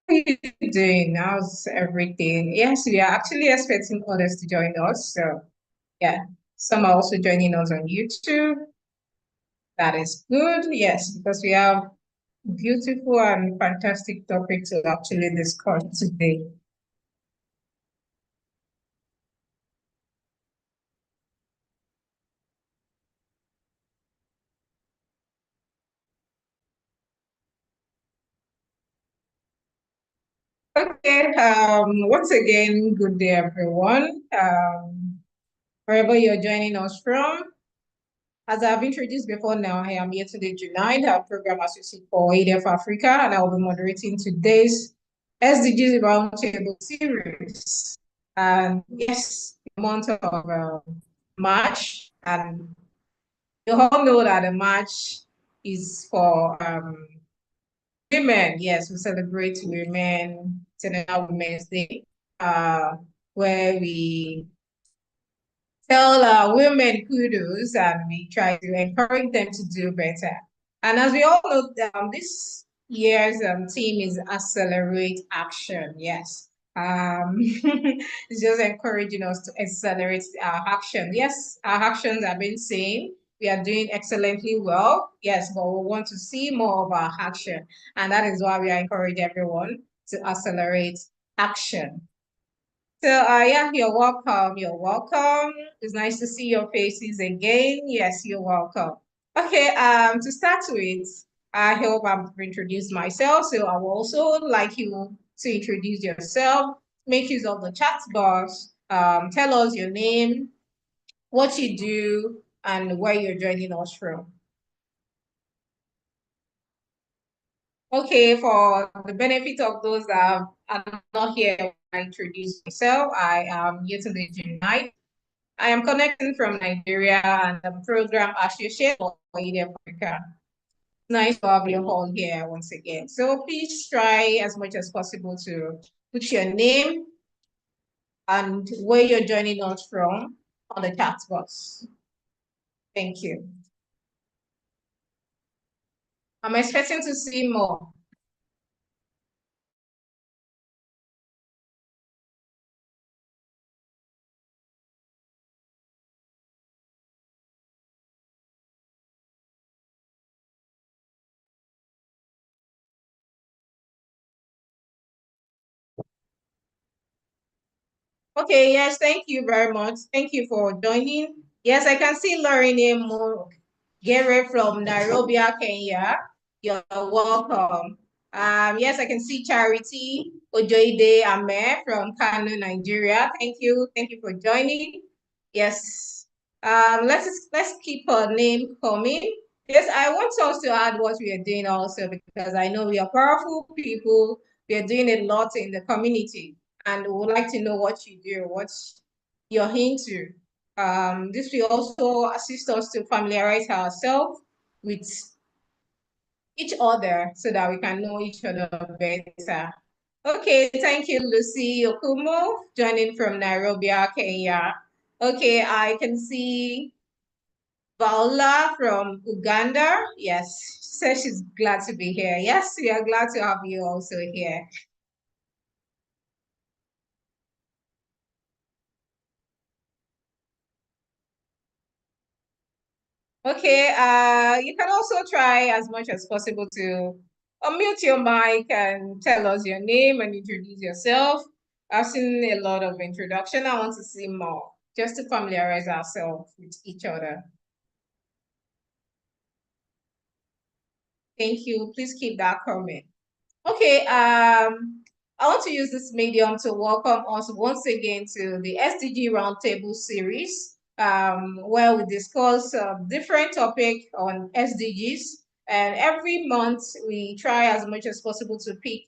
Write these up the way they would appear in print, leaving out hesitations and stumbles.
How are you doing? How's everything? Yes, we are actually expecting others to join us. So, yeah, some are also joining us on YouTube. That is good. Yes, because we have beautiful and fantastic topics to actually discuss today. Okay, once again, good day, everyone. Wherever you're joining us from, as I've introduced before now, I am here today, Junaid, our program associate for ADF Africa, and I will be moderating today's SDGs Roundtable series. And yes, the month of March, and you all know that the March is for women. Yes, we celebrate women, International Women's Day, uh, where we tell women kudos and we try to encourage them to do better. And as we all know, this year's theme is accelerate action. Yes. It's just encouraging us to accelerate our action. Yes, our actions have been seen. We are doing excellently well. Yes, but we want to see more of our action. And that is why we are encouraging everyone to accelerate action. So, yeah, you're welcome. You're welcome. It's nice to see your faces again. Yes, you're welcome. Okay, to start with, I hope I've introduced myself. So I would also like you to introduce yourself, make use of the chat box, tell us your name, what you do, and where you're joining us from. Okay, for the benefit of those that are not here, I introduce myself. I am Yetunde Junai. I am connecting from Nigeria and the program associate for India Africa. Nice to have you all here once again. So please try as much as possible to put your name and where you're joining us from on the chat box. Thank you. I'm expecting to see more. Okay, yes, thank you very much. Thank you for joining. Yes, I can see Lorraine Gere from Nairobi, Kenya. You're welcome. Yes, I can see Charity Ojoide Ame from Kano, Nigeria. Thank you. Thank you for joining. Yes. Let's keep her name coming. Yes, I want us to add what we are doing also because I know we are powerful people. We are doing a lot in the community and we would like to know what you do, what you're into. This will also assist us to familiarize ourselves with each other so that we can know each other better. Okay, thank you, Lucy Okumo, joining from Nairobi, Kenya. Okay, I can see Paula from Uganda. Yes, she says she's glad to be here. Yes, we are glad to have you also here. Okay, you can also try as much as possible to unmute your mic and tell us your name and introduce yourself. I've seen a lot of introduction. I want to see more just to familiarize ourselves with each other. Thank you. Please keep that coming. Okay, I want to use this medium to welcome us once again to the SDG Roundtable series, where we discuss different topic on SDGs. And every month we try as much as possible to pick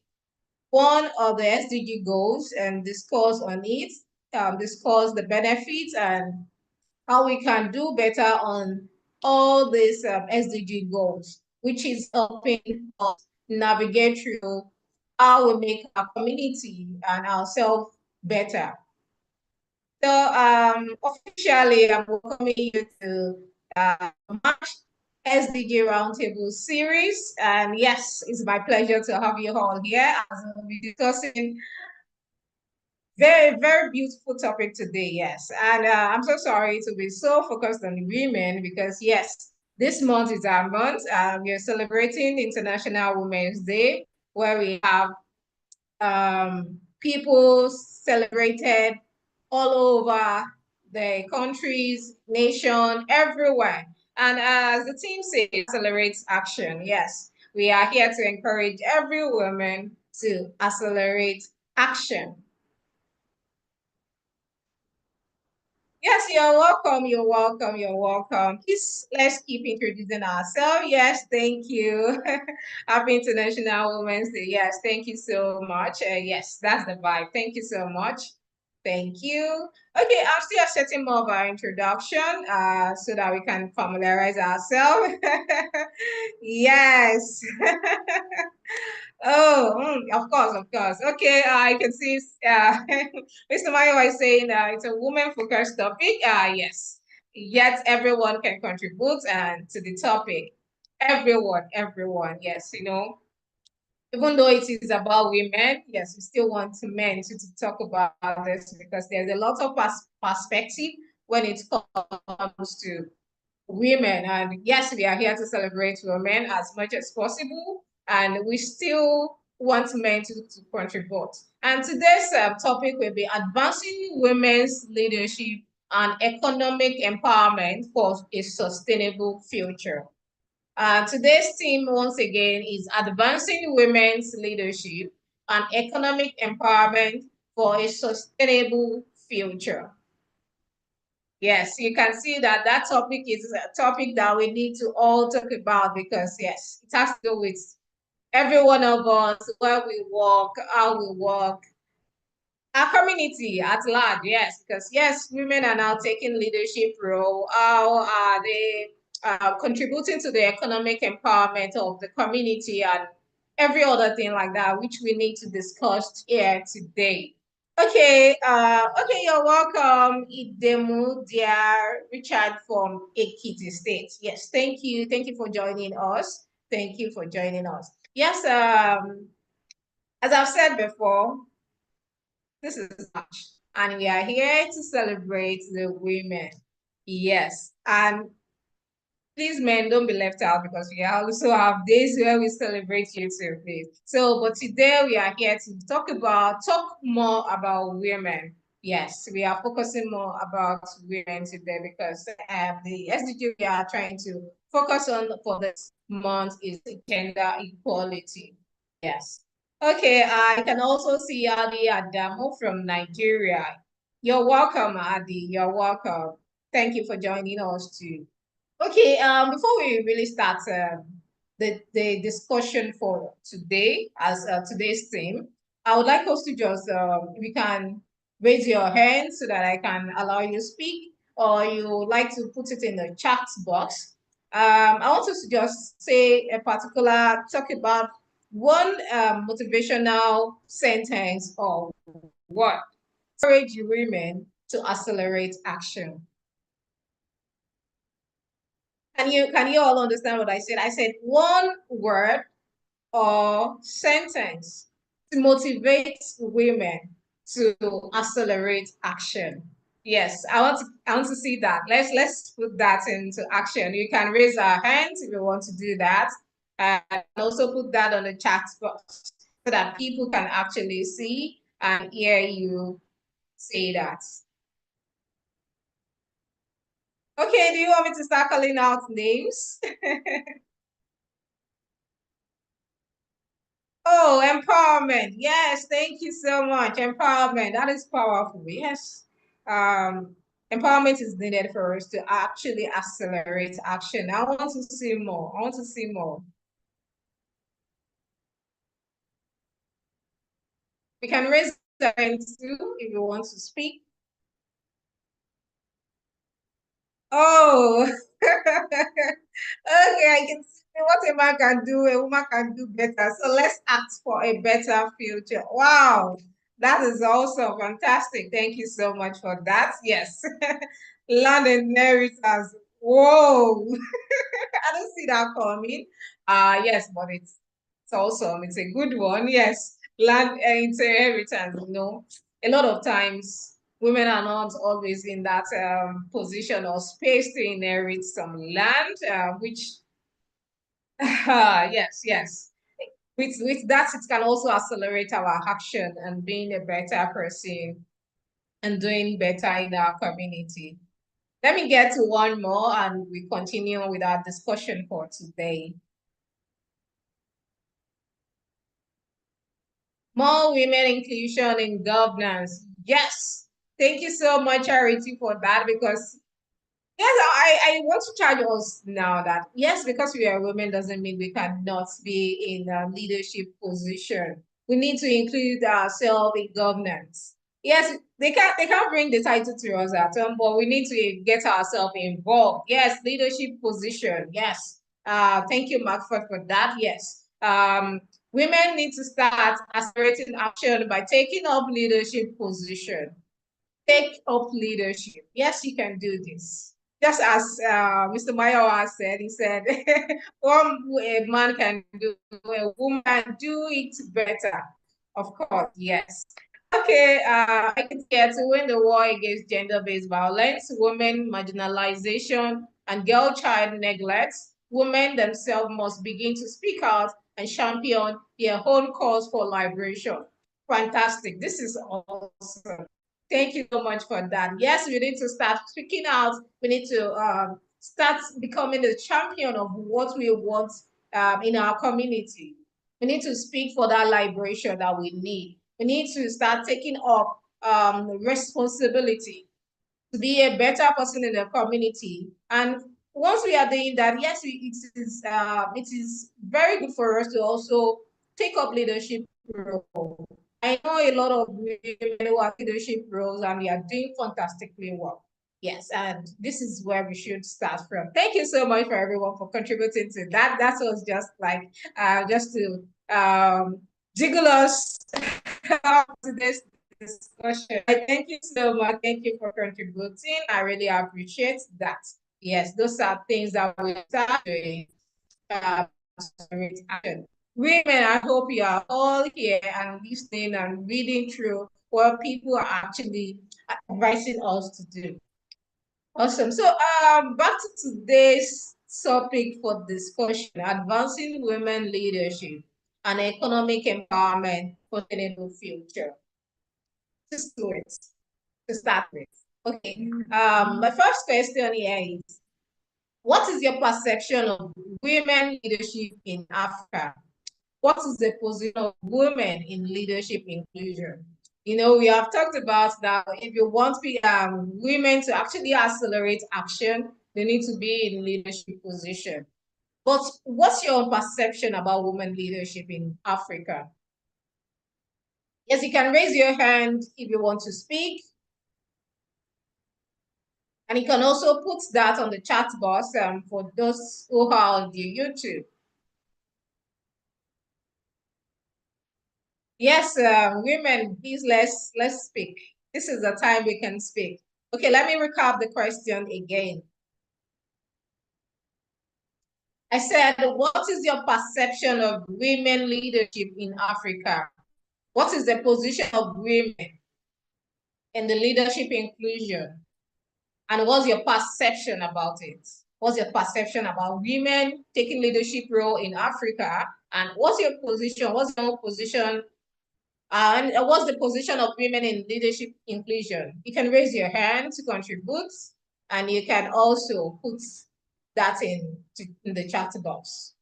one of the SDG goals and discuss on it, discuss the benefits and how we can do better on all these SDG goals, which is helping us navigate through how we make our community and ourselves better. So officially, I'm welcoming you to March SDG Roundtable series. And yes, it's my pleasure to have you all here as we'll be discussing very, very beautiful topic today. Yes. And I'm so sorry to be so focused on women because, yes, this month is our month. We are celebrating International Women's Day, where we have people celebrated all over the countries, nation, everywhere. And as the team says, accelerates action. Yes, we are here to encourage every woman to accelerate action. Yes, you're welcome. You're welcome. You're welcome. Please, let's keep introducing ourselves. Yes, thank you. Happy International Women's Day. Yes, thank you so much. Yes, that's the vibe. Thank you so much. Thank you. Okay, I'm still setting more of our introduction so that we can familiarize ourselves. Yes. Oh, of course, of course. Okay, I can see Mr. Mayo is saying it's a woman-focused topic. Yes, yet everyone can contribute to the topic. Everyone. Yes, even though it is about women, yes, we still want men to talk about this because there's a lot of perspective when it comes to women. And yes, we are here to celebrate women as much as possible. And we still want men to contribute. And today's topic will be advancing women's leadership and economic empowerment for a sustainable future. Today's theme, once again, is advancing women's leadership and economic empowerment for a sustainable future. Yes, you can see that that topic is a topic that we need to all talk about because, yes, it has to do with every one of us, where we work, how we work, our community at large. Yes, because, yes, women are now taking leadership role. How are they contributing to the economic empowerment of the community and every other thing like that, which we need to discuss here today. Okay, you're welcome, Idemu, dear Richard from Ekiti State. Yes, thank you. Thank you for joining us. Thank you for joining us. Yes, as I've said before, this is March, and we are here to celebrate the women. Yes, and please, men, don't be left out because we also have days where we celebrate you too, please. So, but today we are here to talk more about women. Yes, we are focusing more about women today because the SDG we are trying to focus on for this month is gender equality. Yes. Okay, I can also see Adi Adamo from Nigeria. You're welcome, Adi. You're welcome. Thank you for joining us too. Okay, before we really start the discussion for today, as today's theme, I would like us to just, if you can raise your hand so that I can allow you to speak, or you would like to put it in the chat box. I want us to just say a particular, talk about one motivational sentence or what encourage women to accelerate action. Can you all understand what I said? I said one word or sentence to motivate women to accelerate action. Yes, I want to see that. Let's put that into action. You can raise our hands if you want to do that. And also put that on the chat box so that people can actually see and hear you say that. Okay, do you want me to start calling out names? Oh, empowerment. Yes, thank you so much. Empowerment. That is powerful. Yes. Um, empowerment is needed for us to actually accelerate action. I want to see more. I want to see more. We can raise the hand too if you want to speak. Oh, okay. I can see what a man can do, a woman can do better. So let's act for a better future. Wow, that is also fantastic. Thank you so much for that. Yes, land inheritance. Whoa, I don't see that coming. Yes, but it's awesome. It's a good one. Yes, land it's a inheritance. A lot of times women are not always in that position or space to inherit some land, which yes, yes. With that, it can also accelerate our action and being a better person and doing better in our community. Let me get to one more and we continue with our discussion for today. More women inclusion in governance. Yes. Thank you so much, Charity, for that because yes, I want to charge us now that yes, because we are women doesn't mean we cannot be in a leadership position. We need to include ourselves in governance. Yes, they can't bring the title to us at home, but we need to get ourselves involved. Yes, leadership position. Yes. Thank you, Mark, for that. Yes. Women need to start accelerating action by taking up leadership position. Take up leadership. Yes, you can do this. Just as Mr. Mayowa said, he said, what a man can do, a woman do it better. Of course, yes. Okay, I can get to win the war against gender-based violence, women marginalization, and girl child neglect. Women themselves must begin to speak out and champion their own cause for liberation. Fantastic. This is awesome. Thank you so much for that. Yes, we need to start speaking out. We need to start becoming the champion of what we want in our community. We need to speak for that liberation that we need. We need to start taking up responsibility to be a better person in the community. And once we are doing that, yes, it is very good for us to also take up leadership role. I know a lot of women who have leadership roles and they are doing fantastically well. Yes, and this is where we should start from. Thank you so much for everyone for contributing to that. That was just like just to jiggle us to this discussion. I thank you so much. Thank you for contributing. I really appreciate that. Yes, those are things that we start doing. Uh, Women, I hope you are all here and listening and reading through what people are actually advising us to do. Awesome. So, back to today's topic for discussion: advancing women leadership and economic empowerment for sustainable future. Just do it to start with. Okay. My first question here is: what is your perception of women leadership in Africa? What is the position of women in leadership inclusion? We have talked about that if you want women to actually accelerate action, they need to be in leadership position. But what's your perception about women leadership in Africa? Yes, you can raise your hand if you want to speak. And you can also put that on the chat box for those who are on the YouTube. Yes, women, please let's speak. This is the time we can speak. Okay, let me recap the question again. I said, what is your perception of women leadership in Africa? What is the position of women in the leadership inclusion? And what's your perception about it? What's your perception about women taking leadership role in Africa? And what's your position? What's your position and what's the position of women in leadership inclusion? You can raise your hand to contribute, and you can also put that in the chat box.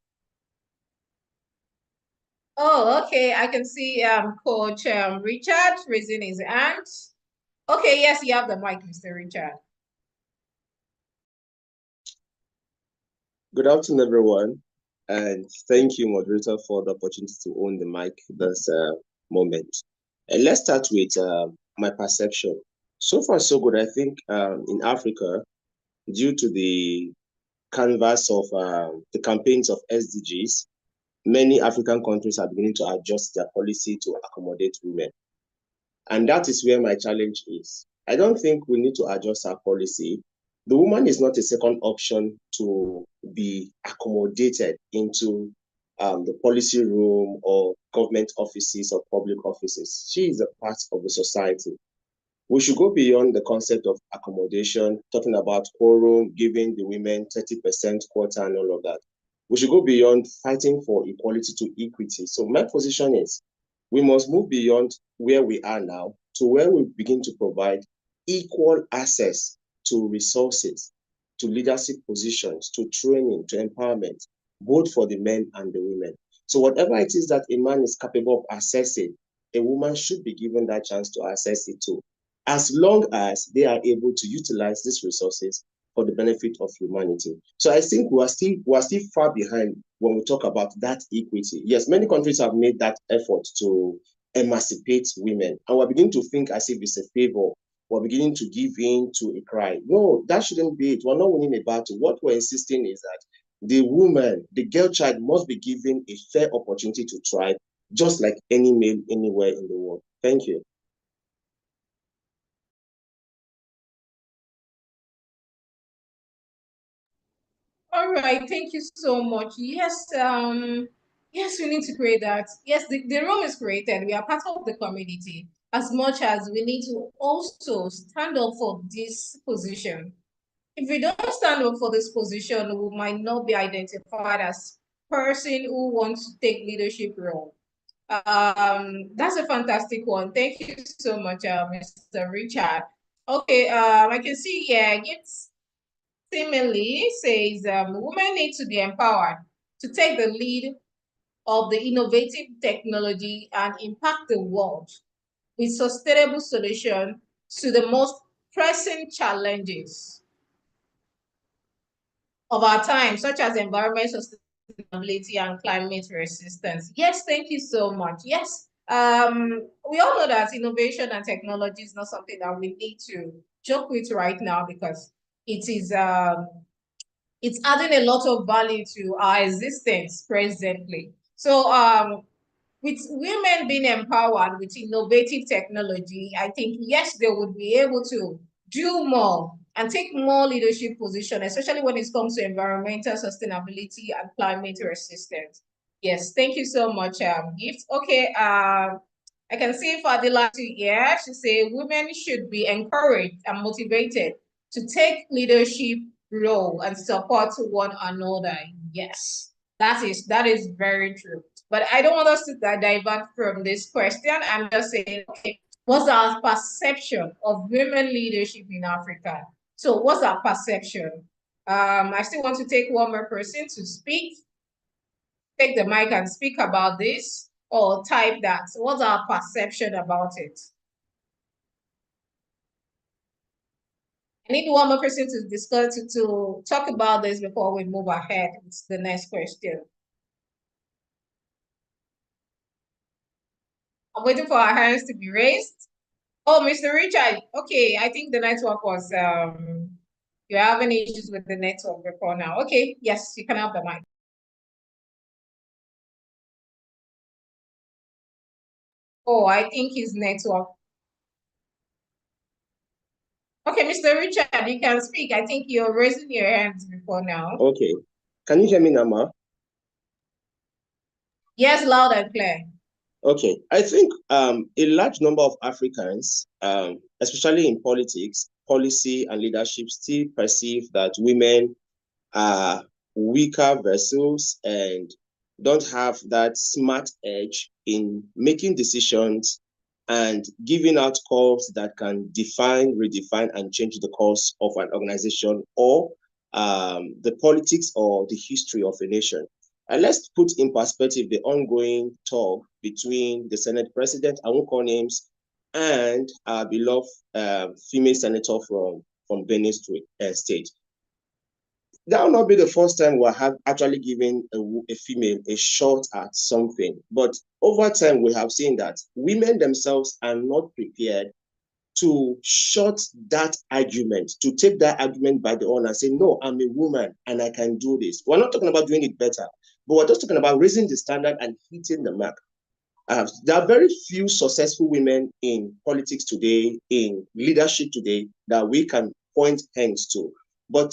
Oh, okay. I can see Coach Richard raising his hand. Okay, yes, you have the mic, Mr. Richard. Good afternoon, everyone. And thank you, moderator, for the opportunity to own the mic this moment. And let's start with my perception. So far, so good. I think in Africa, due to the canvas of the campaigns of SDGs, many African countries are beginning to adjust their policy to accommodate women. And that is where my challenge is. I don't think we need to adjust our policy. The woman is not a second option to be accommodated into the policy room or government offices or public offices. She is a part of the society. We should go beyond the concept of accommodation, talking about quorum, giving the women 30% quota and all of that. We should go beyond fighting for equality to equity. So my position is we must move beyond where we are now to where we begin to provide equal access to resources, to leadership positions, to training, to empowerment, both for the men and the women. So whatever it is that a man is capable of accessing, a woman should be given that chance to access it too, as long as they are able to utilize these resources for the benefit of humanity. So I think we are still far behind when we talk about that equity. Yes, many countries have made that effort to emancipate women, and we're beginning to think as if it's a favor. We're beginning to give in to a cry. No, that shouldn't be it. We're not winning a battle. What we're insisting is that the woman, the girl child, must be given a fair opportunity to thrive, just like any male anywhere in the world. Thank you. All right, thank you so much. Yes, we need to create that. Yes, the room is created. We are part of the community as much as we need to also stand up for this position. If we don't stand up for this position, we might not be identified as person who wants to take leadership role. That's a fantastic one. Thank you so much, Mr. Richard. Okay, I can see here, it's seemingly says women need to be empowered to take the lead of the innovative technology and impact the world with sustainable solution to the most pressing challenges of our time, such as environment sustainability and climate resistance. Yes, thank you so much. Yes, we all know that innovation and technology is not something that we need to joke with right now because it is it's adding a lot of value to our existence presently. So with women being empowered with innovative technology, I think, yes, they would be able to do more and take more leadership position, especially when it comes to environmental sustainability and climate resistance. Yes, thank you so much, Gift. Okay, I can see Fadila here. She say women should be encouraged and motivated to take leadership role and support one another. Yes, that is very true. But I don't want us to divert from this question. I'm just saying, okay, what's our perception of women leadership in Africa? So what's our perception? I still want to take one more person to speak, take the mic and speak about this or type that. What's our perception about it? I need one more person to discuss to talk about this before we move ahead with the next question. I'm waiting for our hands to be raised. Oh, Mr. Richard. Okay, I think the network was you're having issues with the network before now. Okay, yes, you can have the mic. Oh, I think his network. Okay, Mr. Richard, you can speak. I think you're raising your hands before now. Okay. Can you hear me now, Ma? Yes, loud and clear. Okay. I think a large number of Africans, especially in politics, policy, and leadership, still perceive that women are weaker vessels and don't have that smart edge in making decisions and giving out calls that can define, redefine, and change the course of an organization or the politics or the history of a nation. And let's put in perspective the ongoing talk between the Senate President, I won't call names, and our beloved female senator from Benin State. That will not be the first time we have actually given a female a shot at something. But over time, we have seen that women themselves are not prepared to shut that argument, to take that argument by the horn and say, no, I'm a woman and I can do this. We're not talking about doing it better, but we're just talking about raising the standard and hitting the mark. There are very few successful women in politics today, in leadership today, that we can point hands to. But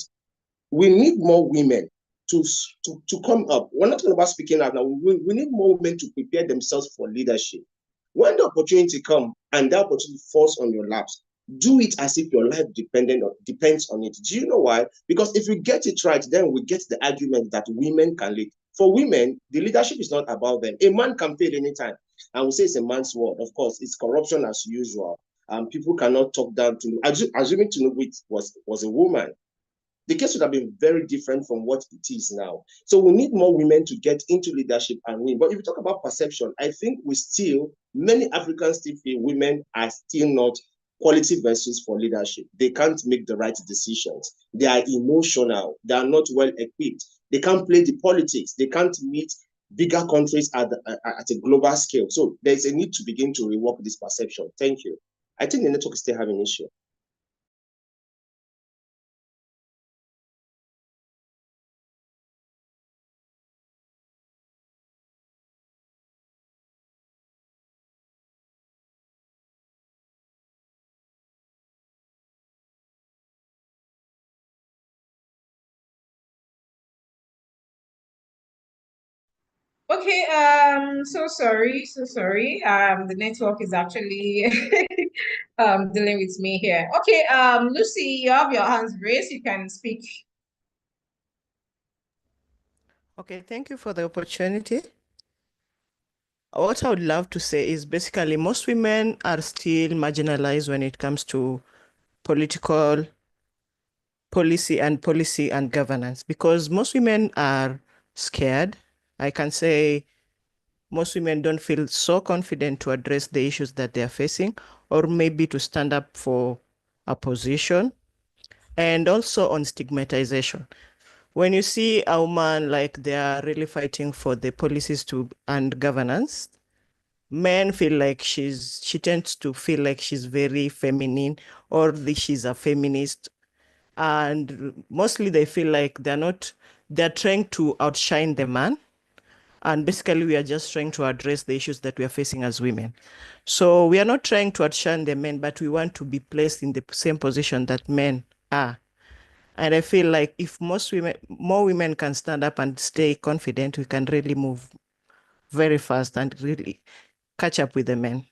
we need more women to come up. We're not talking about speaking out now. We need more women to prepare themselves for leadership. When the opportunity comes and the opportunity falls on your laps, do it as if your life depends on it. Do you know why? Because if we get it right, then we get the argument that women can lead. For women, the leadership is not about them. A man can fail anytime. And we say it's a man's word. Of course, it's corruption as usual. People cannot talk down to, assuming Tinubu was a woman, the case would have been very different from what it is now. So we need more women to get into leadership and win. But if you talk about perception, I think many Africans still feel women are still not quality vessels for leadership. They can't make the right decisions. They are emotional. They are not well equipped. They can't play the politics. They can't meet bigger countries at a global scale. So there's a need to begin to rework this perception. Thank you. I think the network is still having an issue. Okay, so sorry, so sorry. The network is actually dealing with me here. Okay, Lucy, you have your hands raised. You can speak. Okay, thank you for the opportunity. What I would love to say is basically most women are still marginalized when it comes to political policy and governance because most women are scared. I can say most women don't feel so confident to address the issues that they are facing or maybe to stand up for a position, and also on stigmatization. When you see a woman like they are really fighting for the policies to and governance, men feel like she tends to feel like she's very feminine or she's a feminist, and mostly they feel like they're trying to outshine the man, and basically we are just trying to address the issues that we are facing as women. So we are not trying to outshine the men, but we want to be placed in the same position that men are. And I feel like if more women can stand up and stay confident, we can really move very fast and really catch up with the men.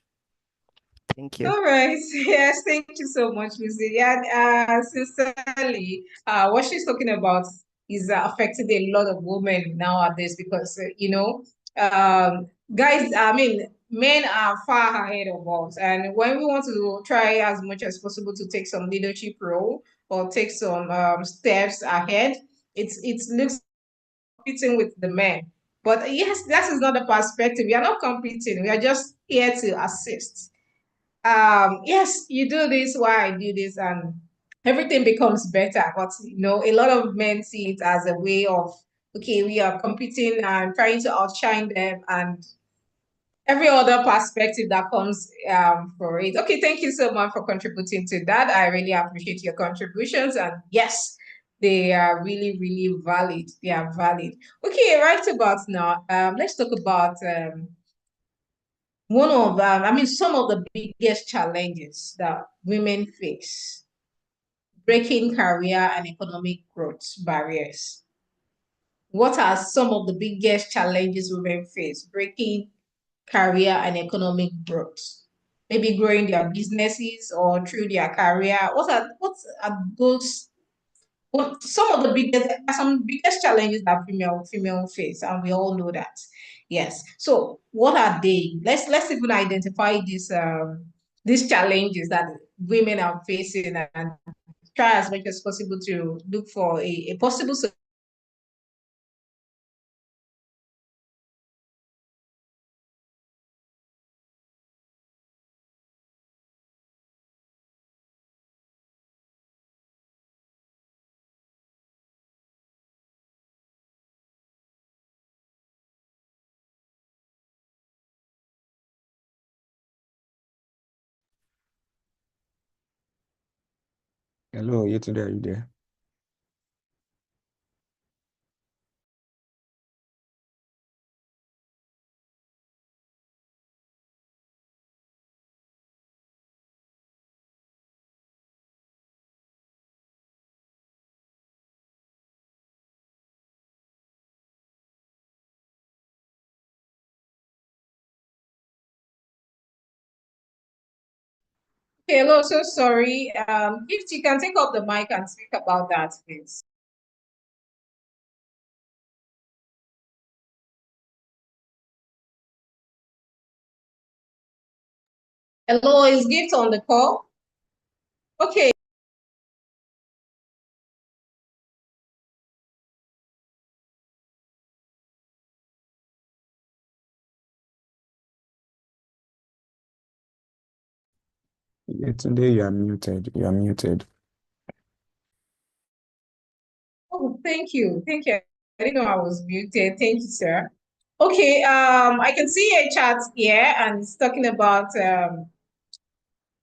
Thank you. All right. Yes, thank you so much, Lucy. Yeah, sincerely, what she's talking about is affecting a lot of women nowadays because, guys, I mean, men are far ahead of us. And when we want to try as much as possible to take some leadership role or take some steps ahead, it looks competing with the men. But yes, that is not the perspective. We are not competing. We are just here to assist. Yes, you do this while I do this, and everything becomes better. But a lot of men see it as a way of, okay, we are competing and trying to outshine them, and every other perspective that comes for it. Okay, thank you so much for contributing to that. I really appreciate your contributions, and yes, they are really, really valid. They are valid. Okay, right about now, let's talk about some of the biggest challenges that women face: breaking career and economic growth barriers. What are some of the biggest challenges women face? Breaking career and economic growth. Maybe growing their businesses or through their career. What are those some of the biggest challenges that female face, and we all know that. Yes. So what are they? Let's even identify these challenges that women are facing and try as much as possible to look for a possible solution. Hello, Yetunde, are you there? Hello, so sorry. If you can take up the mic and speak about that, please. Hello, is Gift on the call? Okay. Yesterday you are muted. You are muted. Oh, thank you. Thank you. I didn't know I was muted. Thank you, sir. Okay, I can see a chat here and it's talking about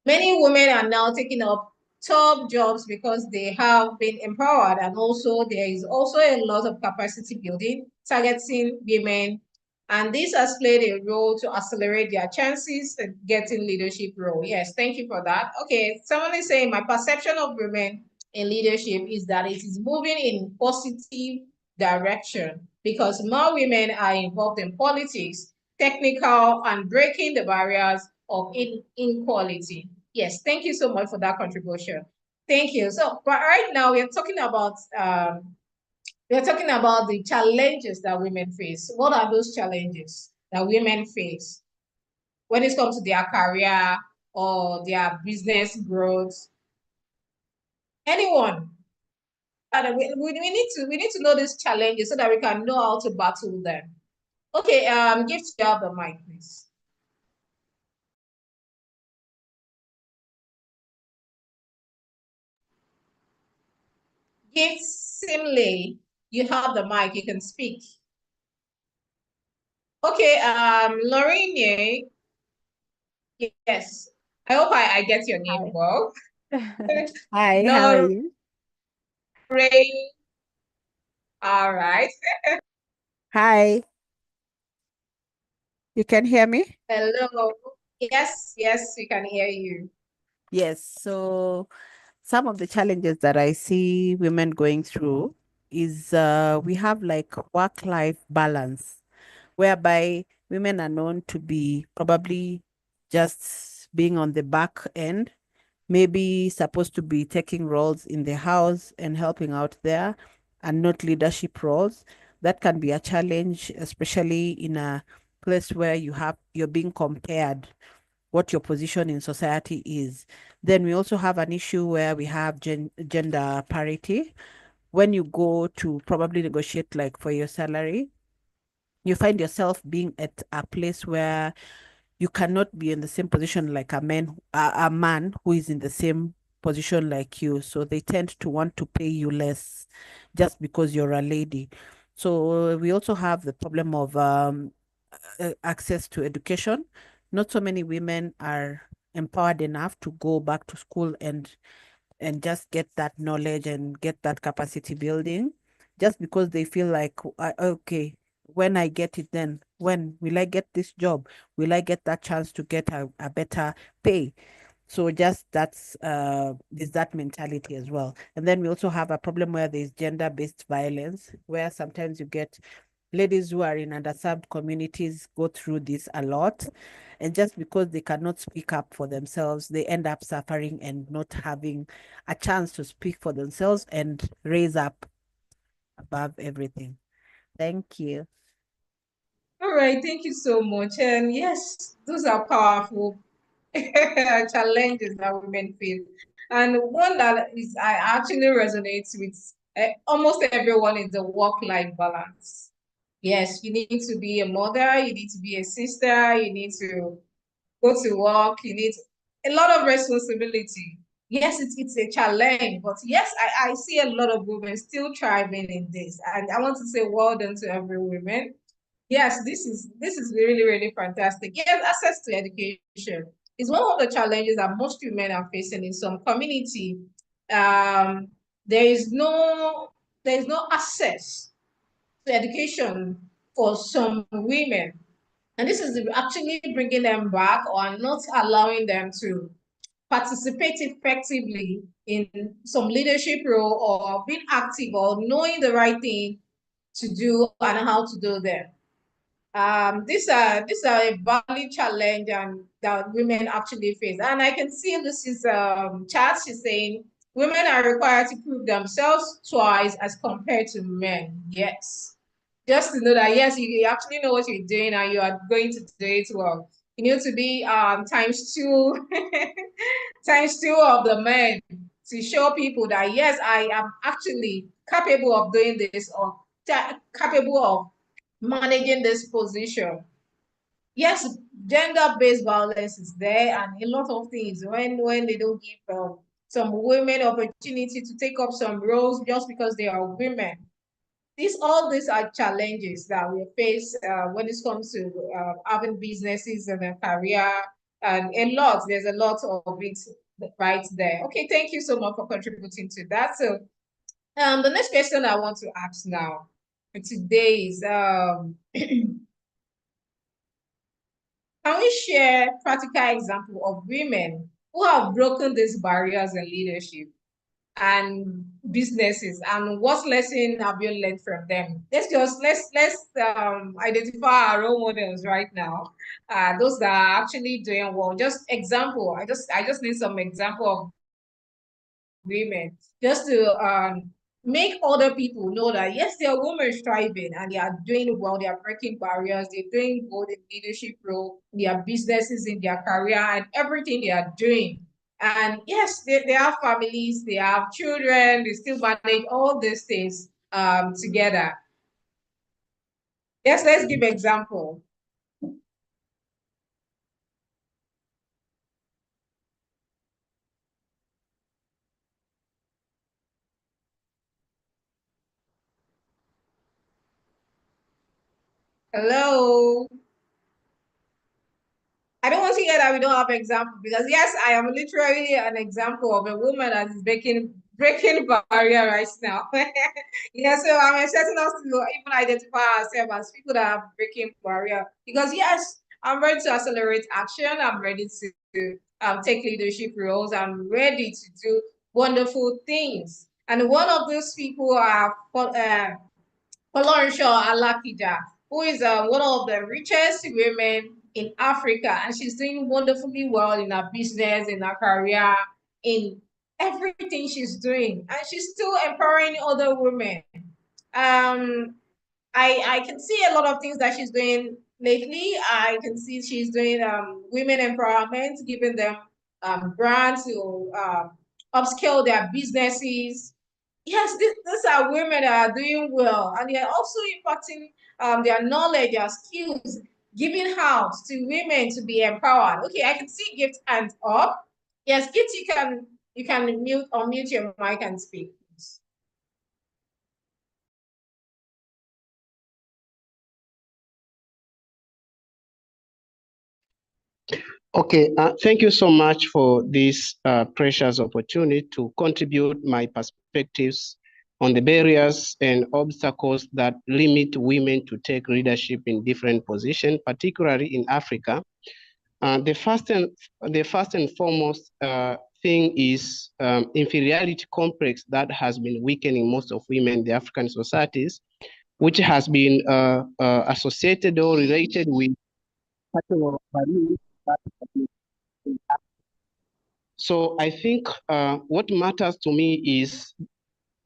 many women are now taking up top jobs because they have been empowered, and also there is also a lot of capacity building targeting women, and this has played a role to accelerate their chances of getting leadership role. Yes, thank you for that. Okay, someone is saying my perception of women in leadership is that it is moving in positive direction because more women are involved in politics, technical, and breaking the barriers of inequality. Yes, thank you so much for that contribution. Thank you. So, but right now we're talking about the challenges that women face. What are those challenges that women face when it comes to their career or their business growth? Anyone? We need to know these challenges so that we can know how to battle them. Okay, give you the mic, please. Give Simley, you have the mic, you can speak. Okay, Lorraine, yes. I hope I get your name Hi. well. Hi, how are you? Lorraine, all right. Hi, you can hear me? Hello. Yes, yes, we can hear you. Yes, so some of the challenges that I see women going through is we have like work-life balance, whereby women are known to be probably just being on the back end, maybe supposed to be taking roles in the house and helping out there and not leadership roles. That can be a challenge, especially in a place where you're being compared what your position in society is. Then we also have an issue where we have gender parity. When you go to probably negotiate like for your salary, you find yourself being at a place where you cannot be in the same position like a man who is in the same position like you. So they tend to want to pay you less just because you're a lady. So we also have the problem of access to education. Not so many women are empowered enough to go back to school and just get that knowledge and get that capacity building, just because they feel like, okay, when I get it, then when will I get this job? Will I get that chance to get a better pay? So just that's there's that mentality as well. And then we also have a problem where there's gender-based violence, where sometimes you get ladies who are in underserved communities go through this a lot. And just because they cannot speak up for themselves, they end up suffering and not having a chance to speak for themselves and raise up above everything. Thank you. All right, thank you so much. And yes, those are powerful challenges that women face. And one that is I actually resonates with almost everyone is the work-life balance. Yes, you need to be a mother, you need to be a sister, you need to go to work, you need a lot of responsibility. Yes, it's a challenge, but yes, I see a lot of women still thriving in this. And I want to say well done to every woman. Yes, this is really, really fantastic. Yes, access to education is one of the challenges that most women are facing in some community. Um, there is no access to education for some women. And this is actually bringing them back or not allowing them to participate effectively in some leadership role or being active or knowing the right thing to do and how to do them. These are a valid challenge and that women actually face. And I can see Lucy's chat. She's saying women are required to prove themselves twice as compared to men. Yes. Just to know that yes, you actually know what you're doing and you are going to do it well. You need to be times two times two of the men to show people that yes, I am actually capable of doing this or capable of managing this position. Yes, gender-based violence is there and a lot of things when they don't give some women opportunity to take up some roles just because they are women. All these are challenges that we face when it comes to having businesses and a career, and there's a lot of it right there. Okay, thank you so much for contributing to that. So the next question I want to ask now for today is can we share practical example of women who have broken these barriers in leadership and businesses, and what lesson have you learned from them? Let's identify our role models right now. Those that are actually doing well. Just example. I just need some example of women just to make other people know that yes, there are women striving and they are doing well, they are breaking barriers, they're doing good in leadership role, their businesses, in their career, and everything they are doing. And yes, they have families, they have children, they still manage all these things together. Yes, let's give example. Hello. I don't want to hear that we don't have example, because yes, I am literally an example of a woman that is breaking barrier right now. Yeah, so I'm expecting us to even identify ourselves as people that are breaking barrier, because yes, I'm ready to accelerate action. I'm ready to take leadership roles. I'm ready to do wonderful things. And one of those people are Folorunsho Alakija, who is one of the richest women in Africa, and she's doing wonderfully well in her business, in her career, in everything she's doing, and she's still empowering other women. Um, I can see a lot of things that she's doing lately. I can see she's doing women empowerment, giving them grants to upscale their businesses. Yes, these are women that are doing well, and they're also impacting their knowledge, their skills, giving out to women to be empowered. Okay, I can see Gift hands up. Yes, Gift, you can unmute your mic and speak. Okay, thank you so much for this precious opportunity to contribute my perspectives on the barriers and obstacles that limit women to take leadership in different positions, particularly in Africa. The first and foremost thing is inferiority complex that has been weakening most of women in the African societies, which has been associated or related with so I think what matters to me is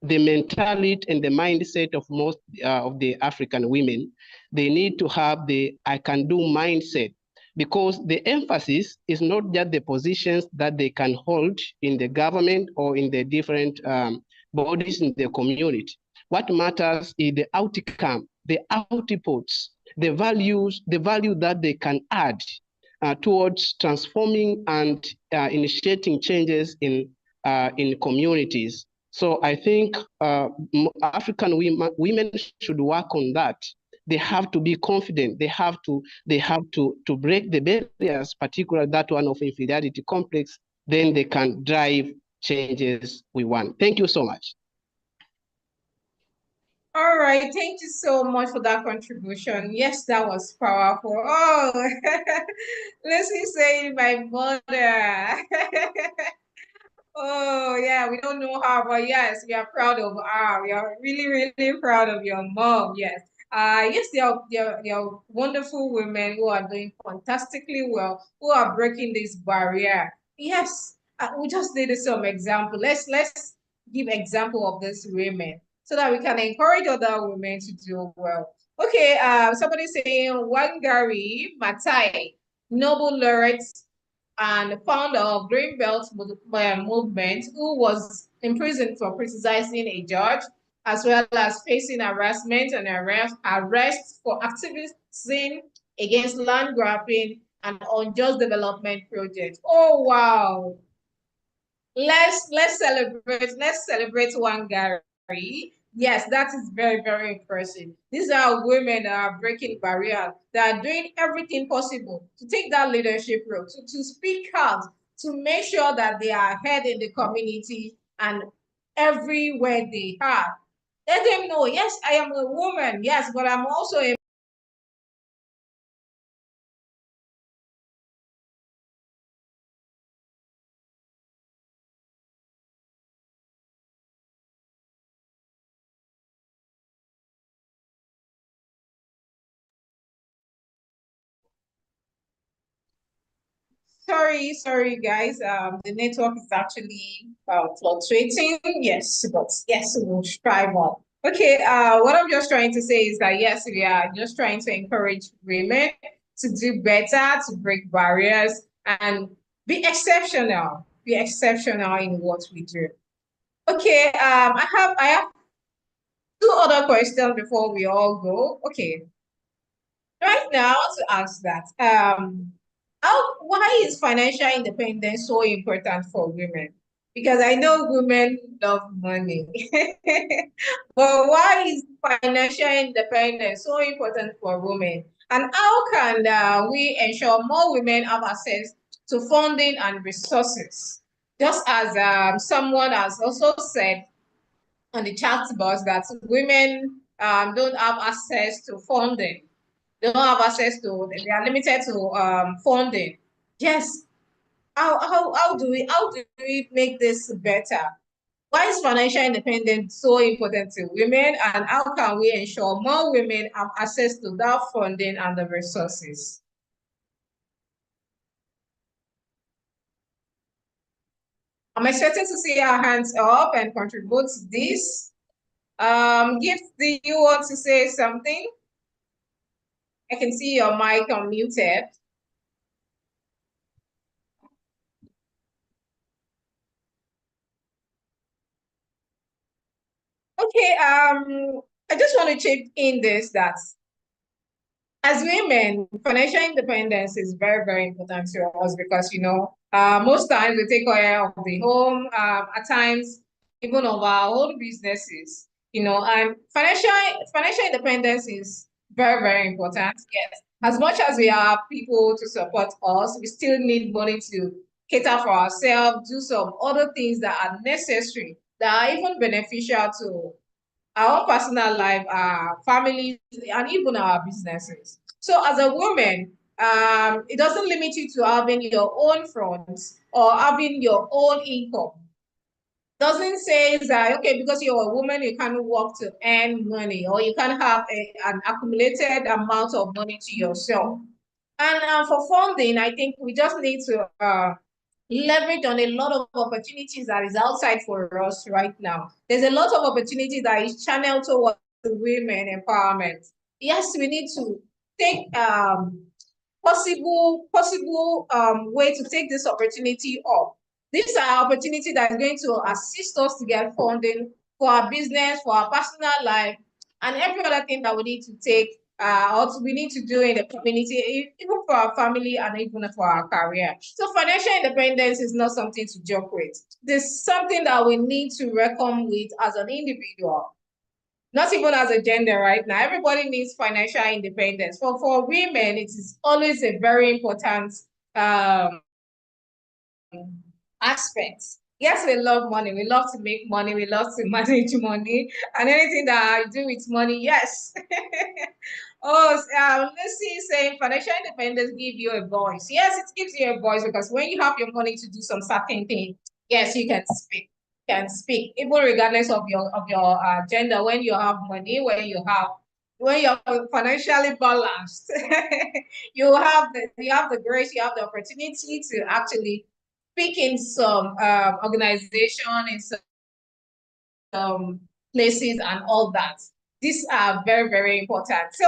the mentality and the mindset of most of the African women. They need to have the I can do mindset, because the emphasis is not just the positions that they can hold in the government or in the different bodies in the community. What matters is the outcome, the outputs, the value that they can add towards transforming and initiating changes in communities. So I think African women should work on that. They have to be confident. They have to break the barriers, particularly that one of inferiority complex. Then they can drive changes we want. Thank you so much. All right, thank you so much for that contribution. Yes, that was powerful. Oh, let's say my mother. Oh, yeah, we don't know her, but yes, we are proud of her. We are really, really proud of your mom. Yes. Yes, they are wonderful women who are doing fantastically well, who are breaking this barrier. Yes, we just needed some example. Let's give example of these women so that we can encourage other women to do well. Okay, somebody saying Wangari Maathai, Nobel laureate and founder of Green Belt movement, who was imprisoned for criticizing a judge, as well as facing harassment and arrest for activism against land grabbing and unjust development projects. Oh wow! Let's celebrate Wangari. Yes, that is very, very impressive. These are women that are breaking barriers, that are doing everything possible to take that leadership role, to speak out, to make sure that they are ahead in the community and everywhere they are. Let them know, yes, I am a woman, yes, but I'm also a sorry, guys. The network is actually fluctuating. Yes, but yes, we'll try more. Okay. What I'm just trying to say is that yes, we are just trying to encourage women to do better, to break barriers, and be exceptional. Be exceptional in what we do. Okay. I have two other questions before we all go. Okay. Right now, to ask that, why is financial independence so important for women? Because I know women love money, but why is financial independence so important for women? And how can we ensure more women have access to funding and resources? Just as someone has also said on the chat box that women don't have access to funding, they don't have access to, they are limited to funding. Yes. How do we make this better? Why is financial independence so important to women, and how can we ensure more women have access to that funding and the resources? I'm expecting to see our hands up and contribute to this. Gift, do you want to say something? I can see your mic unmuted. Okay, I just want to chip in this that as women, financial independence is very, very important to us because, most times we take care of the home, at times even of our own businesses, and financial independence is very, very important. Yes, as much as we have people to support us, we still need money to cater for ourselves, do some other things that are necessary, that are even beneficial to our own personal life, our families, and even our businesses. So as a woman, it doesn't limit you to having your own funds or having your own income. Doesn't say that, okay, because you're a woman, you can't work to earn money or you can't have an accumulated amount of money to yourself. And for funding, I think we just need to leverage on a lot of opportunities that is outside for us right now. There's a lot of opportunities that is channeled towards women empowerment. Yes, we need to take possible way to take this opportunity up. These are opportunities that is going to assist us to get funding for our business, for our personal life, and every other thing that we need to take or we need to do in the community, even for our family and even for our career. So financial independence is not something to joke with. It's something that we need to reckon with as an individual, not even as a gender right now. Everybody needs financial independence. For women, it is always a very important um, aspects. Yes, we love money. We love to make money. We love to manage money and anything that I do with money. Yes. Oh, let's see, saying financial independence give you a voice. Yes, it gives you a voice because when you have your money to do some certain thing, yes, you can speak. Can speak even regardless of your gender. When you have money, when you have when you're financially balanced, you have the grace, you have the opportunity to actually speak in some organization, in some places and all that. These are very, very important. So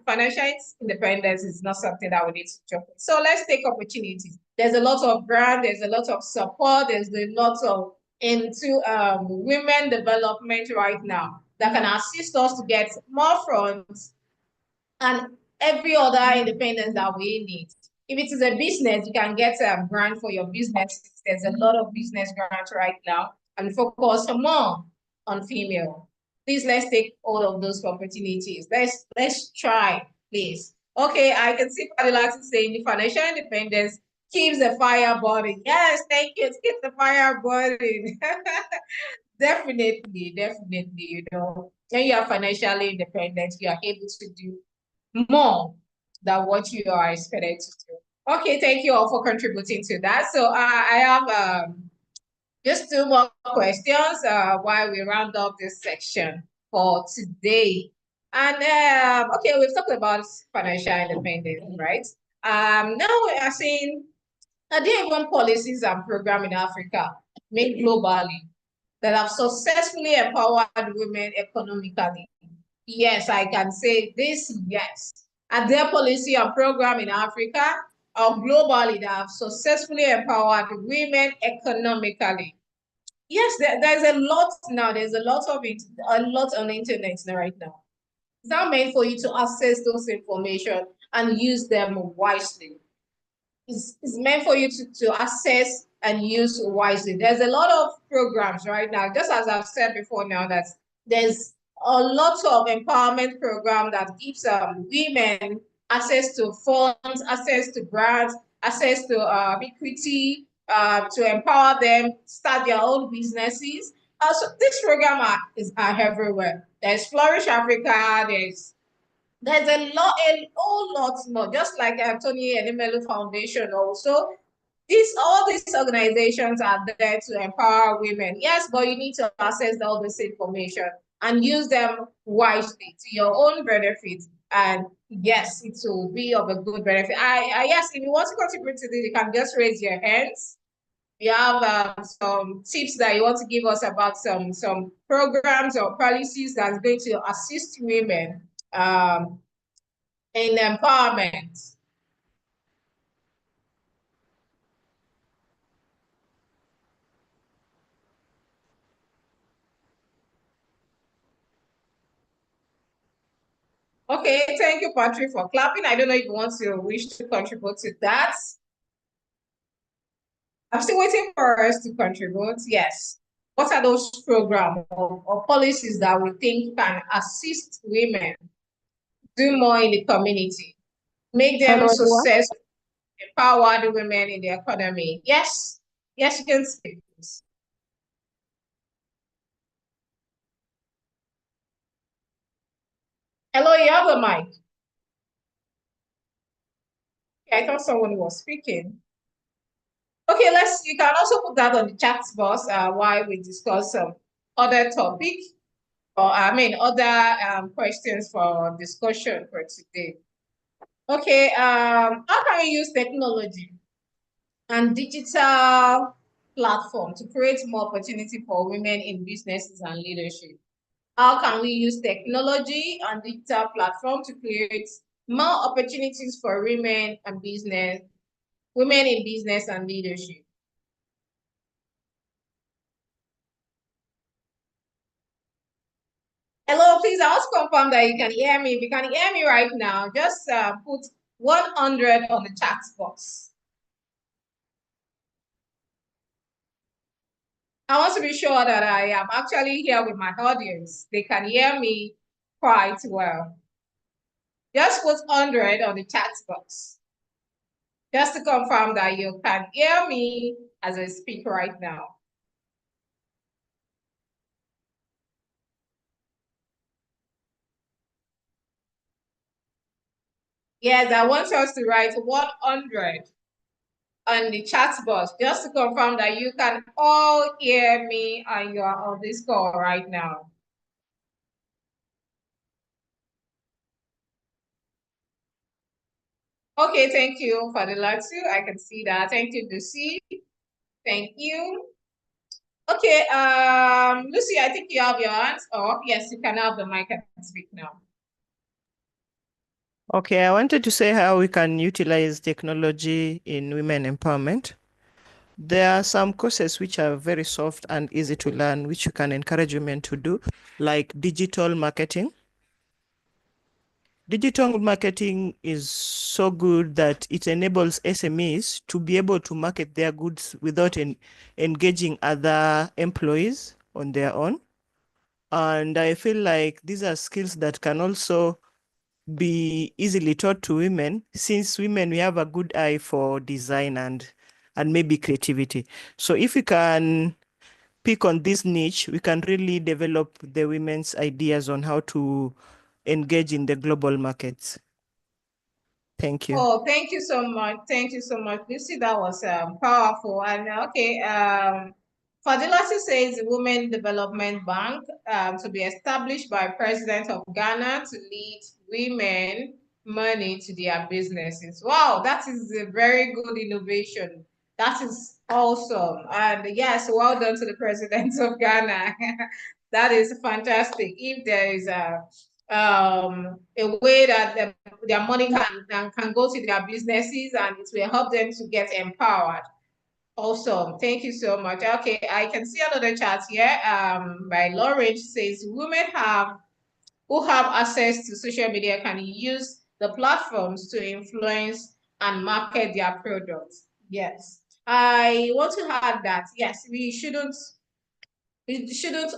financial independence is not something that we need to joke with. So let's take opportunities. There's a lot of grant, there's a lot of support, there's a lot of into women development right now that can assist us to get more funds and every other independence that we need. If it is a business, you can get a grant for your business. There's a lot of business grants right now, and focus more on female. Please, let's take all of those opportunities. Let's try, please. Okay, I can see Padilati saying the financial independence keeps the fire burning. Yes, thank you. It keeps the fire burning. Definitely, definitely. When you are financially independent, you are able to do more than what you are expected to do. Okay, thank you all for contributing to that. So I have just two more questions while we round up this section for today. And okay, we've talked about financial independence, right? Now we are saying, are there even policies and programs in Africa made globally that have successfully empowered women economically? Yes, I can say this, yes. Are there policy and program in Africa or globally that have successfully empowered women economically? Yes, there's a lot now. There's a lot of it, a lot on the internet right now. It's not meant for you to access those information and use them wisely. It's meant for you to access and use wisely. There's a lot of programs right now, just as I've said before now, that there's a lot of empowerment program that gives women access to funds, access to grants, access to equity, to empower them, start their own businesses. So this program are everywhere. There's Flourish Africa, there's a whole lot more, just like Tony Enemelu Foundation also. All these organizations are there to empower women. Yes, but you need to access all this information and use them wisely to your own benefit. And yes, it will be of a good benefit. Yes, if you want to contribute to this, you can just raise your hands. You have some tips that you want to give us about some programs or policies that's going to assist women in empowerment. Okay, thank you, Patrick, for clapping. I don't know if you want to wish to contribute to that. I'm still waiting for us to contribute. Yes. What are those programs or policies that we think can assist women do more in the community, make them successful, empower the women in the economy? Yes. Yes, you can speak. Hello, you have the mic. Okay, I thought someone was speaking. Okay, you can also put that on the chat box while we discuss some other topic, or other questions for discussion for today. Okay, how can we use technology and digital platform to create more opportunity for women in businesses and leadership? How can we use technology and digital platform to create more opportunities for women in business and leadership? Hello, please, I want to confirm that you can hear me. If you can hear me right now, just put 100 on the chat box. I want to be sure that I am actually here with my audience. They can hear me quite well. Just put 100 on the chat box. Just to confirm that you can hear me as I speak right now. Yes, I want us to write 100 on the chat box just to confirm that you can all hear me and you are on this call right now. Okay, thank you for the Latu. I can see that. Thank you, Lucy. Thank you. Okay, Lucy, I think you have your hands up. Yes, you can have the mic and speak now. Okay, I wanted to say how we can utilize technology in women empowerment. There are some courses which are very soft and easy to learn, which you can encourage women to do, like digital marketing. Digital marketing is so good that it enables SMEs to be able to market their goods without engaging other employees on their own. And I feel like these are skills that can also be easily taught to women, since women, we have a good eye for design and maybe creativity. So if we can pick on this niche, we can really develop the women's ideas on how to engage in the global markets. Thank you. Oh, thank you so much. Thank you so much, Lucy. That was powerful. And okay, Fadilasi says Women Development Bank to be established by President of Ghana to lead women money to their businesses. Wow, that is a very good innovation. That is awesome. And yes, well done to the President of Ghana. That is fantastic. If there is a way that their money can go to their businesses and it will help them to get empowered. Awesome. Thank you so much. Okay, I can see another chat here by Lauren. Says women who have access to social media can use the platforms to influence and market their products. Yes. I want to add that yes, we shouldn't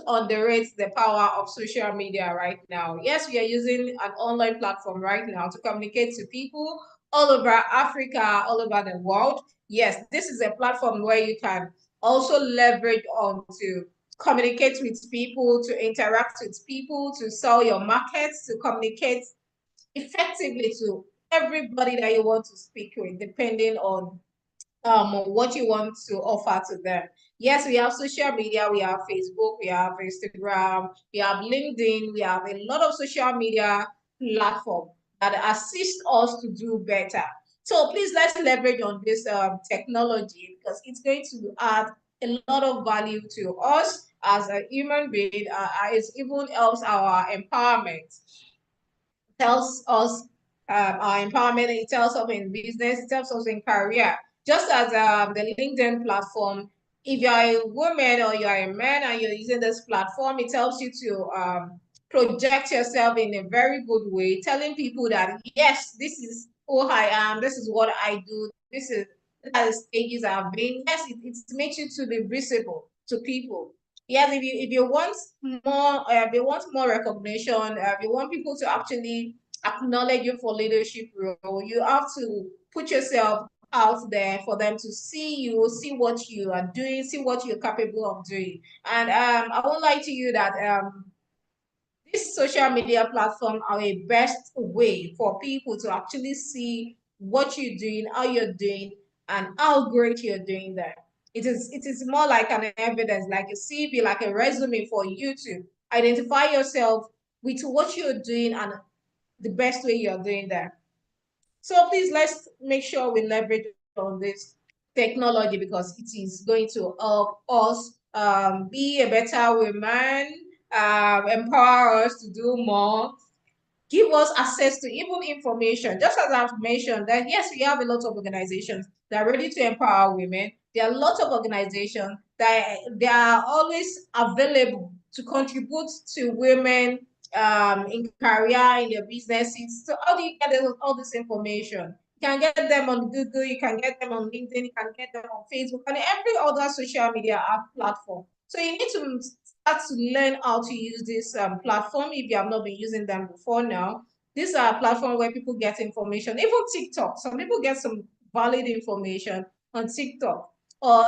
underrate the power of social media right now. Yes, we are using an online platform right now to communicate to people all over Africa, all over the world. Yes, this is a platform where you can also leverage on to communicate with people, to interact with people, to sell your markets, to communicate effectively to everybody that you want to speak with, depending on what you want to offer to them. Yes, we have social media, we have Facebook, we have Instagram, we have LinkedIn, we have a lot of social media platform that assist us to do better. So please let's leverage on this technology because it's going to add a lot of value to us as a human being. It even helps our empowerment, tells us our empowerment, it tells us in business, it tells us in career. Just as the LinkedIn platform, if you are a woman or you are a man and you're using this platform, it helps you to project yourself in a very good way, telling people that, yes, this is who I am, this is what I do, this is the stages I've been. Yes, it makes you to be visible to people. Yes, if you want more, if you want more recognition, if you want people to actually acknowledge you for leadership role, you have to put yourself out there for them to see you, see what you are doing, see what you're capable of doing. And I won't lie to you that this social media platform are a best way for people to actually see what you're doing, how you're doing, and how great you're doing that. It is more like an evidence, like a CV, like a resume for you to identify yourself with what you're doing and the best way you're doing that. So please let's make sure we leverage on this technology because it is going to help us be a better woman, empower us to do more, give us access to even information. Just as I've mentioned, that yes, we have a lot of organizations that are ready to empower women. There are lots of organizations that they are always available to contribute to women in career, in their businesses. So how do you get all this information? You can get them on Google, you can get them on LinkedIn, you can get them on Facebook, and every other social media app platform. So you need to start to learn how to use this platform if you have not been using them before now. These are platforms where people get information, even TikTok. Some people get some valid information on TikTok or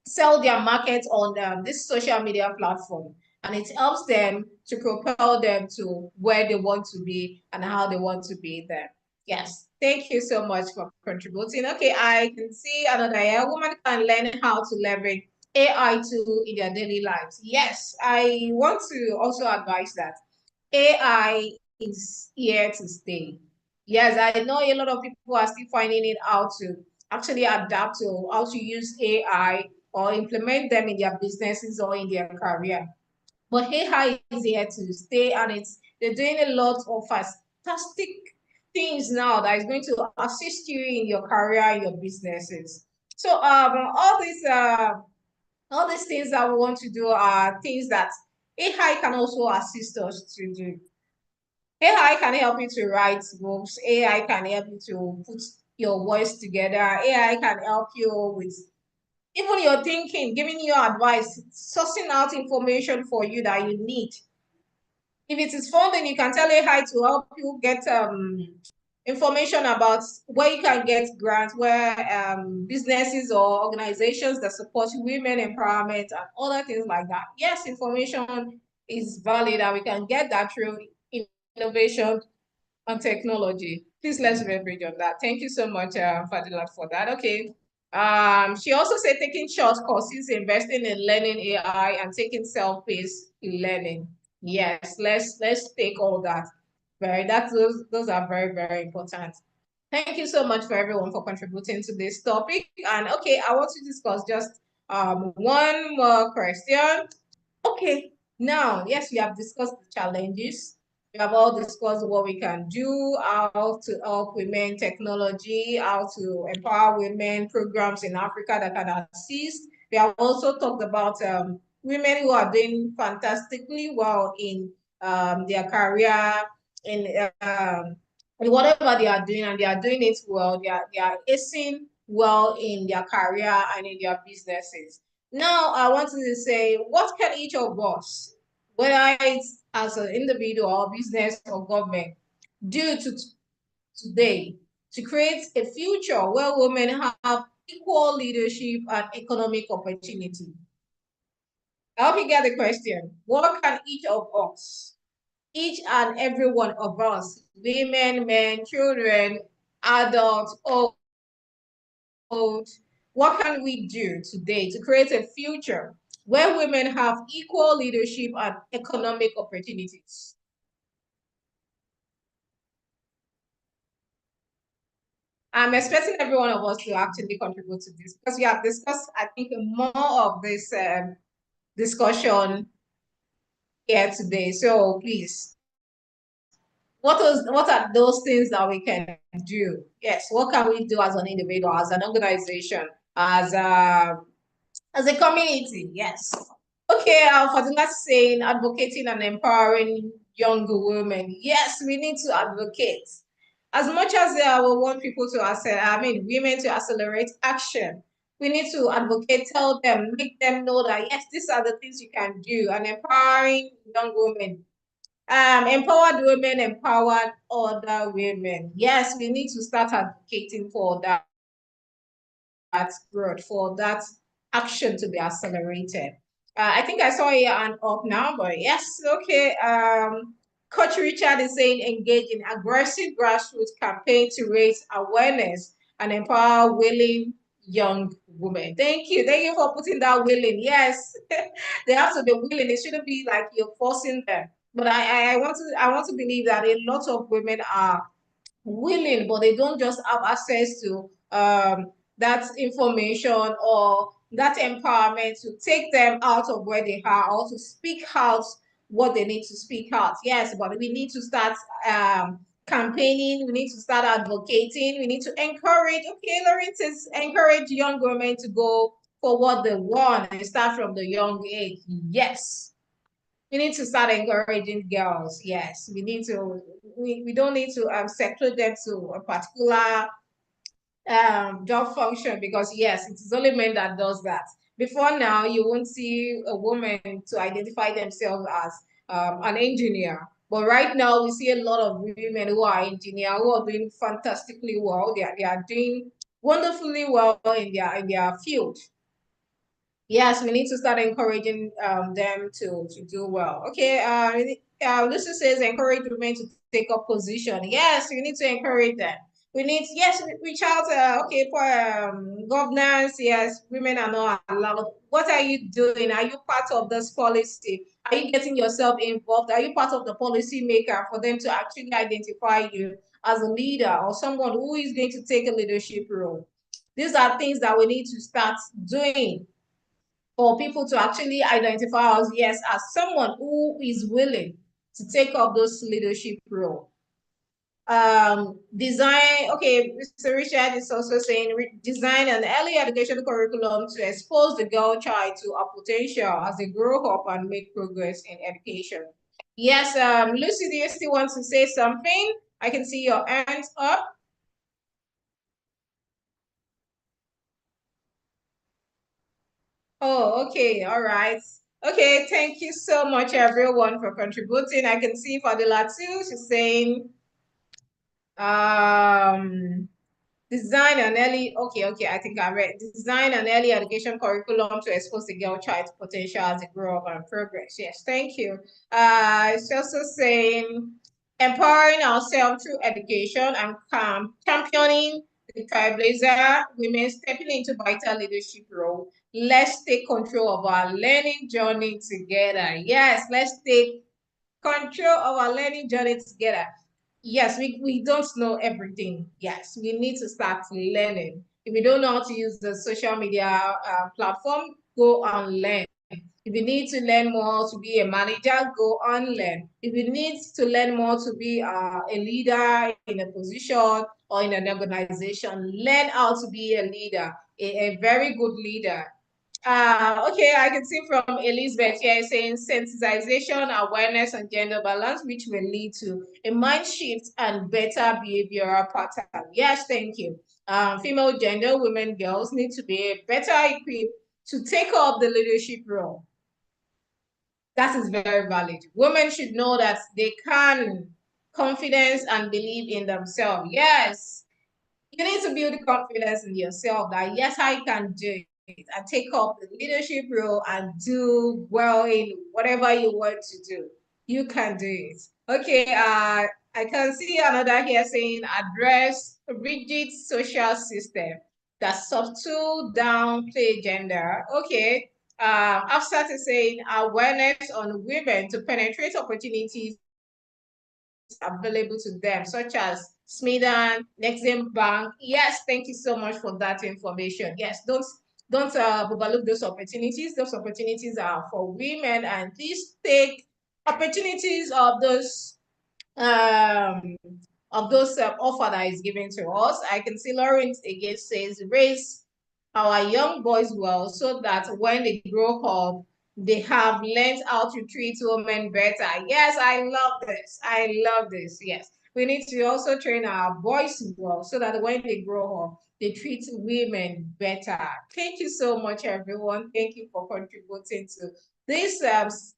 sell their market on this social media platform. And it helps them to propel them to where they want to be and how they want to be there. Yes, thank you so much for contributing. Okay, I can see another woman can learn how to leverage AI tool in their daily lives. Yes, I want to also advise that AI is here to stay. Yes, I know a lot of people are still finding it out to actually adapt to how to use AI or implement them in their businesses or in their career. But AI is here to stay, and they're doing a lot of fantastic things now that is going to assist you in your career and your businesses. So all these things that we want to do are things that AI can also assist us to do. AI can help you to write books. AI can help you to put your voice together. AI can help you with even your thinking, giving you advice, sourcing out information for you that you need. If it is funding, you can tell AI to help you get information about where you can get grants, where businesses or organizations that support women empowerment and other things like that. Yes, information is valid and we can get that through innovation and technology. Please let's leverage on that. Thank you so much, Fadila, for that. Okay. She also said taking short courses, investing in learning AI, and taking self-paced learning. Yes, let's take all that. Those are very, very important. Thank you so much for everyone for contributing to this topic. And okay, I want to discuss just one more question. Okay, now, yes, we have discussed the challenges. We have all discussed what we can do, how to help women, technology, how to empower women, programs in Africa that can assist. We have also talked about women who are doing fantastically well in their career, in whatever they are doing, and they are doing it well. They are acing well in their career and in their businesses. Now, I want to say, what can each of us, whether it's as an individual or business or government, do today to create a future where women have equal leadership and economic opportunity? I hope you get the question. What can each and every one of us, women, men, children, adults, old, what can we do today to create a future where women have equal leadership and economic opportunities? I'm expecting every one of us to actually contribute to this because we have discussed, I think, more of this discussion here today. So please, what are those things that we can do? Yes, what can we do as an individual, as an organization, as a community? Yes. Okay, for the last saying, advocating and empowering young women. Yes, we need to advocate. As much as we want people to women to accelerate action, we need to advocate, tell them, make them know that yes, these are the things you can do, and empowering young women. Empowered women, empowered other women. Yes, we need to start advocating for that growth, for that action to be accelerated. I think I saw your hand up now, but yes, okay. Coach Richard is saying engage in aggressive grassroots campaign to raise awareness and empower willing young women. Thank you. Thank you for putting that willing. Yes, they have to be willing. It shouldn't be like you're forcing them. But I want to believe that a lot of women are willing, but they don't just have access to that information or that empowerment to take them out of where they are or to speak out what they need to speak out. Yes, but we need to start campaigning, we need to start advocating, we need to encourage, okay, Lauren says encourage young women to go for what they want and start from the young age. Yes, we need to start encouraging girls. Yes, we don't need to seclude them to a particular job function because yes, it is only men that does that. Before now, you won't see a woman to identify themselves as an engineer. But right now, we see a lot of women who are engineers who are doing fantastically well. They are doing wonderfully well in their field. Yes, we need to start encouraging them to do well. Okay, Lucy says encourage women to take up position. Yes, we need to encourage them. We need, yes, reach out, okay, for governance. Yes, women are not allowed. What are you doing? Are you part of this policy? Are you getting yourself involved? Are you part of the policy maker for them to actually identify you as a leader or someone who is going to take a leadership role. These are things that we need to start doing for people to actually identify us, yes, as someone who is willing to take up those leadership role. Design, okay, Mr. Richard is also saying design an early education curriculum to expose the girl child to her potential as they grow up and make progress in education. Yes, Lucy, do you still want to say something? I can see your hands up. Oh, okay, all right. Okay, thank you so much, everyone, for contributing. I can see Fadila too. She's saying, design an early, okay, I think I read. Design an early education curriculum to expose the girl child's potential as they grow up and progress. Yes, thank you. It's also saying, empowering ourselves through education and championing the trailblazer women stepping into vital leadership role. Let's take control of our learning journey together. Yes, let's take control of our learning journey together. Yes, we don't know everything. Yes, we need to start learning. If you don't know how to use the social media platform, go and learn. If you need to learn more to be a manager, go and learn. If you need to learn more to be a leader in a position or in an organization, learn how to be a leader, a very good leader. Okay, I can see from Elizabeth here saying sensitization, awareness, and gender balance, which will lead to a mind shift and better behavioral pattern. Yes, thank you. Female gender, women, girls need to be better equipped to take up the leadership role. That is very valid. Women should know that they can confidence and believe in themselves. Yes, you need to build confidence in yourself that yes, I can do it and take up the leadership role and do well in whatever you want to do. You can do it. Okay, I can see another here saying address rigid social system that subtle downplay gender. Okay, Afsat is saying awareness on women to penetrate opportunities available to them, such as Smidan, Nexim Bank. Yes, thank you so much for that information. Yes, don't overlook those opportunities. Those opportunities are for women, and please take opportunities um, of those offer that is given to us. I can see Lawrence again says raise our young boys well so that when they grow up, they have learned how to treat women better. Yes, I love this. I love this. Yes. We need to also train our boys well so that when they grow up, they treat women better. Thank you so much, everyone. Thank you for contributing to this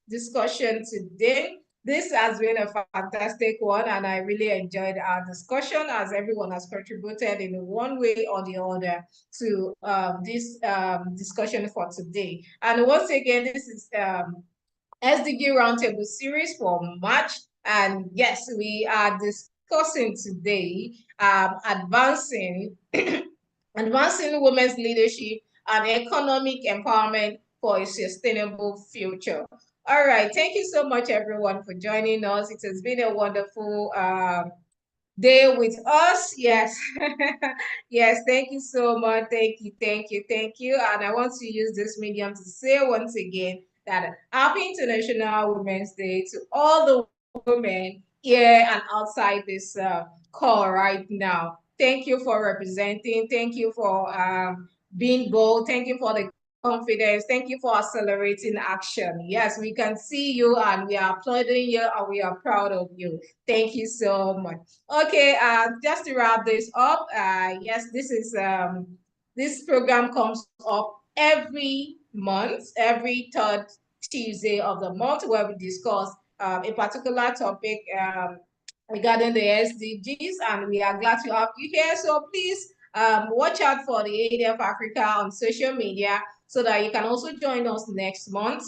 discussion today. This has been a fantastic one, and I really enjoyed our discussion as everyone has contributed in one way or the other to this discussion for today. And once again, this is SDG Roundtable series for March. And yes, we are discussing today advancing advancing women's leadership and economic empowerment for a sustainable future. All right, thank you so much, everyone, for joining us. It has been a wonderful day with us. Yes. Yes, thank you so much. Thank you. And I want to use this medium to say once again that happy International Women's Day to all the women here and outside this call right now. Thank you for representing. Thank you for being bold. Thank you for the confidence. Thank you for accelerating action. Yes, we can see you and we are applauding you and we are proud of you. Thank you so much. Okay, just to wrap this up, yes, this program comes up every month, every third Tuesday of the month, where we discuss a particular topic regarding the SDGs, and we are glad to have you here. So please watch out for the ADF Africa on social media so that you can also join us next month.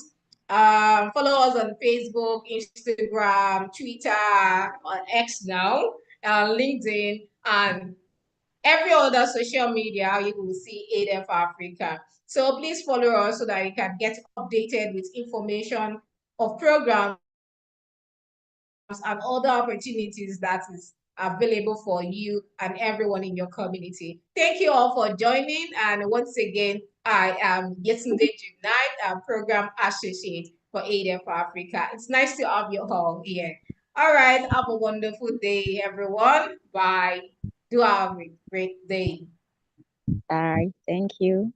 Follow us on Facebook, Instagram, Twitter, X now, LinkedIn, and every other social media. You will see ADF Africa. So please follow us so that you can get updated with information of programs and other opportunities that is available for you and everyone in your community. Thank you all for joining. And once again, I am Yetunde Junide, Program Associate for ADF Africa. It's nice to have you all here. All right, have a wonderful day, everyone. Bye. Do have a great day. Bye. Thank you.